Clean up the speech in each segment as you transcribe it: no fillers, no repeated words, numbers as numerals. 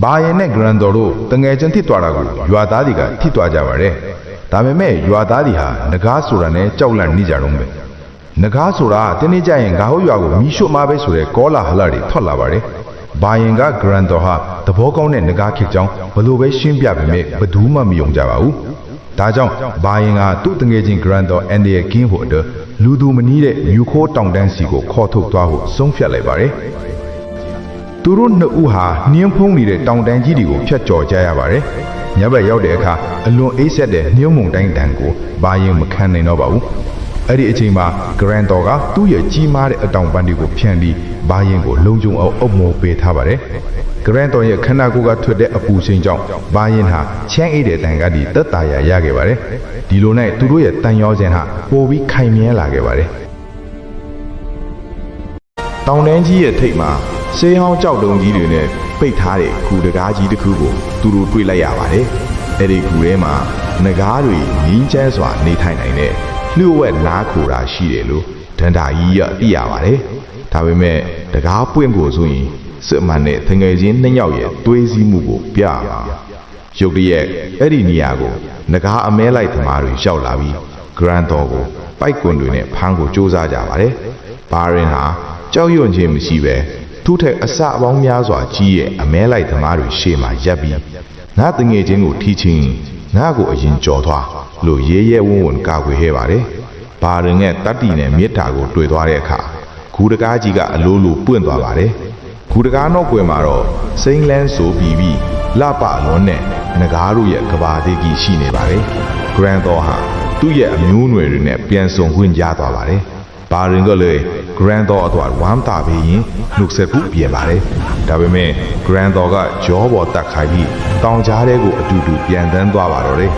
ဘာရင်နဲ့ Grandor တို့တငယ်ချင်းထိသွားတာကိုရွာသားတွေကထိသွားကြပါတယ်ဒါပေမဲ့ရွာသားတွေဟာငကားဆိုတာနဲ့ကြောက်လန့်နေကြတော့ပဲငကားဆိုတာတင်းနေကြရင်ငါဟုတ်ရွာကိုမီးရှို့မှာပဲဆိုတဲ့ကောလာဟလတွေထွက်လာပါတယ်ဘာရင်က Grandor ဟာသဘောကောင်းတဲ့ငကားခေကြောင်းဘလို့ပဲရှင်းပြပေမဲ့ဘယ်သူမှမယုံကြပါဘူးဒါကြောင့်ဘာရင်ကသူ့တငယ်ချင်း Grandor အန်ဒီရဲ့ကင်းဖို့အတွက်လူသူမနီးတဲ့မြူခိုးတောင်တန်းစီကိုခေါ်ထုတ်သွားဖို့ဆုံးဖြတ်လိုက်ပါတယ်သူတို့နှစ်ဦးဟာနှင်းဖုံးနေတဲ့တောင်တန်းကြီးတွေကိုဖျက်ကျော်ကြရပါတယ်ညဘက်ရောက်တဲ့အခါအလွန်အေးဆက်တဲ့နှင်းမုန်တိုင်းတန်ကိုဘာရင်မခံနိုင်တော့ပါဘူးအဲ့ဒီအချိန်မှာ Grandor ကသူ့ရဲ့ကြီးမားတဲ့အတောင်ပန်းတွေကိုဖြန့်ပြီးဘာရင်ကိုလုံခြုံအောင်အုပ်မိုးပေးထားပါတယ်Grandor ရဲ့ခန္ဓာကိုယ်ကထွက်တဲ့အပူချိန်ကြောင့်ဘာရင်ဟာချမ်းအိတ်တဲ့တန်ကဒီသက်သာရခဲ့ပါတယ်ဒီလိုနဲ့သူတို့ရဲ့တန်ရောစဉ်ဟာပိုပြီးခိုင်မြဲလာခဲ့ပါတယ်တောင်တန်းကြီးရဲ့ထိပ်မှာဆေးဟောင်းကြောက်တုံကြီးတွေနဲ့ပိတ်ထားတဲ့ခုတကားကြီးတစ်ခုကိုသူတို့တွေ့လိုက်ရပါတယ်အဲ့ဒီခုထဲမှာငကားတွေငင်းချမ်းစွာနေထိုင်နိုင်တဲ့လျှို့ဝှက်လားခိုတာရှိတယ်လို့ဒန္တာကြီးကသိရပါတယ်ဒါပေမဲ့တကားပွင့်ဖို့ဆိုရင်စစ်မှန်တဲ့တငယ်ချင်းနှစ်ယောက်ရဲ့သွေးစည်းမှုကိုပြရုပ်တရက်အဲ့ဒီနေရာကိုငကားအမဲလိုက်သမားတွေရောက်လာပြီး Grandor ကိုပိုက်ကွန်တွေနဲ့ဖမ်းကိုစူးစမ်းကြပါတယ်ဘာရင်ဟာကြောက်ရွံ့ခြင်းမရှိပဲသူ့ထက်အစအပေါင်းများစွာကြီးရဲ့အမဲလိုက်သမားတွေရှေ့မှာရပ်ပြီးငါတငယ်ချင်းကိုထိချင်းငါကိုအရင်ကြော်သွားလို့ရဲရဲဝံ့ဝံ့ကာကွယ်ခဲ့ပါတယ်ဘာရင်ရဲ့တတ်တီနဲ့မြစ်တာကိုတွေ့သွားတဲ့အခါဂူတကားကြီးကအလိုလိုပွင့်သွားပါတယ်ဂူတကားနောက်ကွယ်မှာတော့စိမ့်လန်းဆိုပြီးလှပလွန်းနဲ့ငကားတို့ရဲ့ကဘာသေးကြီးရှိနေပါတယ် Grandor ဟာသူ့ရဲ့အမျိုးအနွယ်တွေနဲ့ပြန်ဆုံခွင့်ရသွားပါတယ်ဘာရင်ကလည်း Grandor အတွက်ဝမ်းသာပြီးရင်နှုတ်ဆက်ဖို့ပြင်ပါတယ်ဒါပေမဲ့ Grandor ကကြောပေါ်တက်ခိုင်းပြီးတောင်ကြားထဲကိုအတူတူပြန်တန်းသွားပါတော့တယ်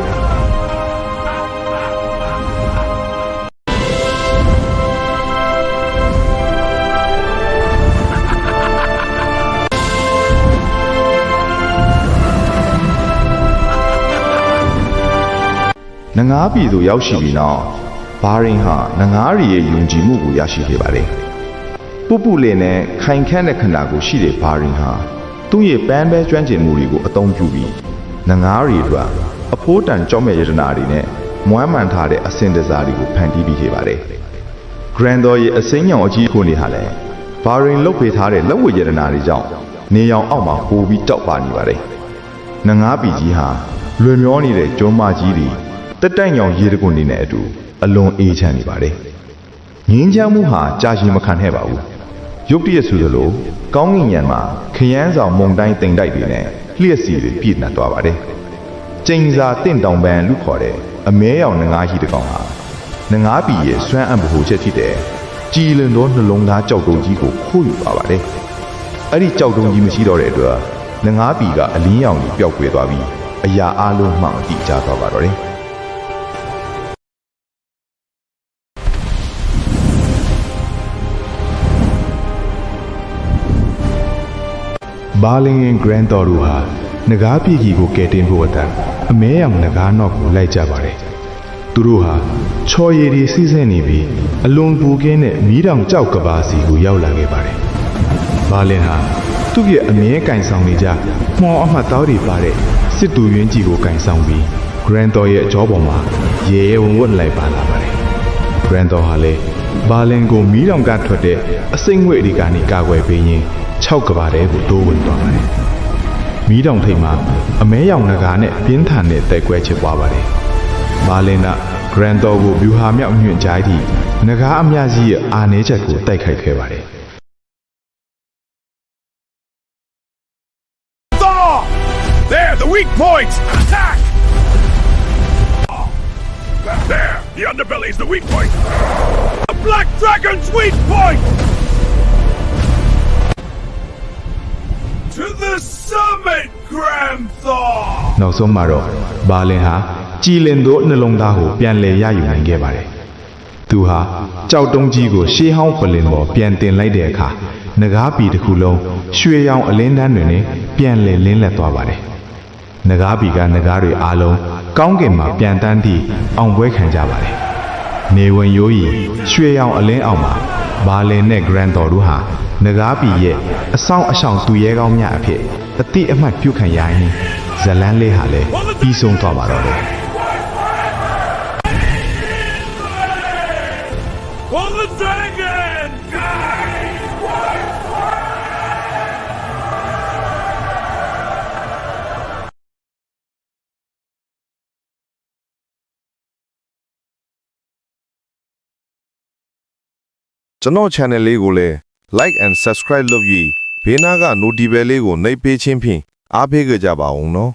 နငါးပြည်သို့ရောက်ရှိပြီးနောက်ဘာရင်ဟာနငါးရီရဲ့ယုံကြည်မှုကိုရရှိခဲ့ပါတယ်။ပုပုလင်းနဲ့ခိုင်ခန့်တဲ့ခန္ဓာကိုယ်ရှိတဲ့ဘာရင်ဟာသူ့ရဲ့ပန်းပဲကျွမ်းကျင်မှုတွေကိုအသုံးပြုပြီးနငါးရီအတွက်အဖိုးတန်ကြောက်မဲ့ရတနာတွေနဲ့မွမ်းမံထားတဲ့အစင်တစားတွေကိုဖန်တီးပြီးခဲ့ပါတယ်။ Grandor ရဲ့အစိမ်းရောင်အကြီးခွန်တွေဟာလည်းဘာရင်လုတ်ပေးထားတဲ့လက်ဝတ်ရတနာတွေကြောင့်နေရောင်အောက်မှာပိုပြီးတောက်ပါနေပါတယ်။နငါးပြည်ကြီးဟာလွင်မျောနေတဲ့ကျွန်းမကြီးတွေတက်တိုင်ရောင်ရေတကွန်နေတဲ့အတူအလွန်အေးချမ်းနေပါတယ်။ငင်းချမ်းမှုဟာကြာရှည်မခံခဲ့ပါဘူး။ရုတ်တရက်ဆိုသလိုကောင်းကင်ယံမှာခရမ်းဆောင်မုန်တိုင်းတိမ်တိုက်တွေနဲ့လျှက်စီတွေပြည့်နှက်သွားပါတယ်။ကျိန်စာတင့်တောင်ပန်းလို့ခေါ်တဲ့အမဲရောင်ငငါးကြီးတစ်ကောင်ဟာငငါးပြည်ရဲ့စွမ်းအံ့ဗဟိုချက်ဖြစ်တဲ့ကြည်လင်သောနှလုံးသားကြောက်တုံးကြီးကိုခိုးယူပါပါတယ်။အဲ့ဒီကြောက်တုံးကြီးမရှိတော့တဲ့အတွက်ငငါးပြည်ကအလင်းရောင်ကြီးပျောက်ကွယ်သွားပြီးအရာအလုံးမှောင်တိကျသွားပါတော့တယ်။ဘာလင် Grandor တို့ဟာငကားပြည်ကြီးကိုကယ်တင်ဖို့အမဲရောင်ငကားနောက်ကိုလိုက်ကြပါတယ်။သူတို့ဟာချော်ရည်တွေစီးဆင်းနေပြီးအလွန်ပူကင်းတဲ့မီးတောင်ကြောက်ကဘာစီကိုရောက်လာခဲ့ပါတယ်။ဘာလင်ဟာသူ့ရဲ့အမြဲကင်ဆောင်နေကြမှော်အမှတ်သားတွေပါတဲ့စစ်တူရင်းကြီးကိုကင်ဆောင်ပြီး Grandor ရဲ့အကြောပေါ်မှာရဲရဲဝံ့ဝံ့လိုက်ပါလာပါတယ်။ Grandor ဟာလည်းဘာလင်ကိုမီးတောင်ကထွက်တဲ့အစိမ့်ငွေ့တွေကနေကာကွယ်ပေးရင်း6ကဘာတဲကိုတိုးဝင်သွားပါတယ်။မီးတောင်ထိပ်မှာအမဲရောင်ငကားနဲ့ပြင်းထန်တဲ့တိုက်ကွဲချစ်ပွားပါတယ်။ဘာလင်က Grandor ကိုဗျူဟာမြောက်ညွှန်ကြားပြီးငကားအများကြီးရဲ့အာနေချက်ကိုတိုက်ခိုက်ခဲ့ပါတယ်။ There, the weak points! Attack! There, the underbelly is the weak point! The Black Dragon's weak point! To the summit, Grandor! နောက်ဆုံးမှာတော့ဘာလင်ဟာကြည်လင်သောနှလုံးသားကိုပြန်လည်ရယူနိုင်ခဲ့ပါတယ်။သူဟာကြောက်တုံးကြီးကိုရှေးဟောင်းပလင်ပေါ်ပြန်တင်လိုက်တဲ့အခါငကားပြည်တစ်ခုလုံးရွှေရောင်အလင်းတန်းတွေနဲ့ပြန်လည်လင်းလက်သွားပါတယ်။ငကားပြည်ကငကားတွေအားလုံးကောင်းကင်မှာပြန်တန်းသည့်အောင်ပွဲခံကြပါတယ်။နေဝင်ရိုးရီရွှေရောင်အလင်းအောက်မှာဘာလင်နဲ့ Grandor တို့ဟာငကားပြည်ရဲ့အဆောင်အရှောင်သူရဲကောင်းများအဖြစ်အ အတိအမှတ်ပြုခံရရင်ဇလန်းလေးဟာလည်းပြီးဆုံးသွားပါတော့တယ် For the dragon! ကျွန်တော် channel လေးကိုလည်း like and subscribe လုပ်ပြီးဘေးနားက notification လေးကိုနှိပ်ပေးခြင်းဖြင့်အားပေးကြပါဦးနော်